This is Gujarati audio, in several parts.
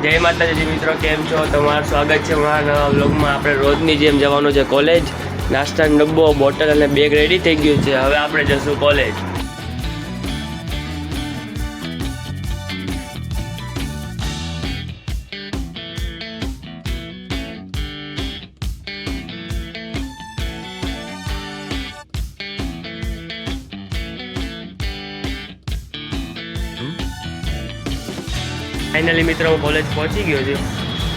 જય માતાજી મિત્રો, કેમ છો? તમારું સ્વાગત છે મારા નવા વ્લોગમાં। આપણે રોજની જેમ જવાનું છે કોલેજ। નાસ્તાનો ડબ્બો, બોટલ અને બેગ રેડી થઈ ગયું છે। હવે આપણે જશું કોલેજ। ફાઇનલી મિત્રો હું કોલેજ પહોંચી ગયો છું।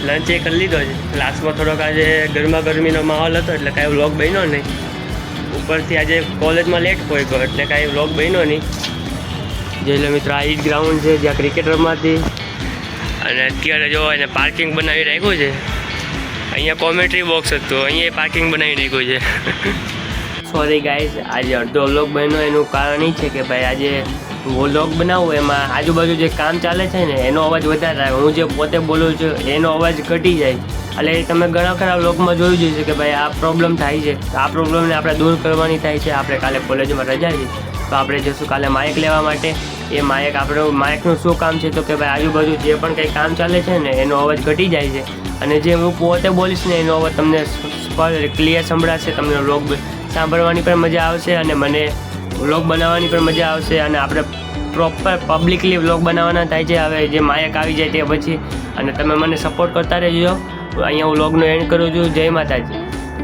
લંચ એ કરી લીધો છે। ક્લાસમાં થોડોક આજે ગરમા ગરમીનો માહોલ હતો એટલે કાંઈ વ્લોગ બન્યો નહીં। ઉપરથી આજે કોલેજમાં લેટ પહોંચ્યો એટલે કાંઈ વ્લોગ બન્યો નહીં। જોઈ લો મિત્રો, આ ઈ જ ગ્રાઉન્ડ છે જ્યાં ક્રિકેટ રમાતી। અને અત્યારે જો એને પાર્કિંગ બનાવી રાખ્યું છે। અહીંયા કોમેન્ટ્રી બોક્સ હતું, અહીંયા પાર્કિંગ બનાવી રાખ્યું છે। સોરી ગાઈઝ, આજે અડધો વ્લોગ બન્યો। એનું કારણ એ છે કે ભાઈ આજે વ્લોગ બનાવું એમાં આજુબાજુ જે કામ ચાલે છે ને એનો અવાજ વધારે આવે। હું જે પોતે બોલું છું એનો અવાજ ઘટી જાય। એટલે તમે ઘણા ખરા વ્લોગમાં જોયું જ છે કે ભાઈ આ પ્રોબ્લેમ થાય છે। તો આ પ્રોબ્લેમને આપણે દૂર કરવાની થાય છે। આપણે કાલે કોલેજમાં રજા છે તો આપણે જઈશું કાલે માઇક લેવા માટે। એ માઇકનું શું કામ છે તો કે ભાઈ આજુબાજુ જે પણ કંઈ કામ ચાલે છે ને એનો અવાજ ઘટી જાય છે। અને જે હું પોતે બોલીશ ને એનો અવાજ તમને ક્લિયર સંભળાશે। તમને વ્લોગ સાંભળવાની પણ મજા આવશે અને મને વ્લોગ બનાવવાની પણ મજા આવશે। અને આપણે પ્રોપર પબ્લિકલી વ્લોગ બનાવવાના થાય છે। હવે જે માયક આવી જાય તે પછી અને તમે મને સપોર્ટ કરતા રહેજો। અહીંયા હું વ્લોગનો એન્ડ કરું છું। જય માતાજી।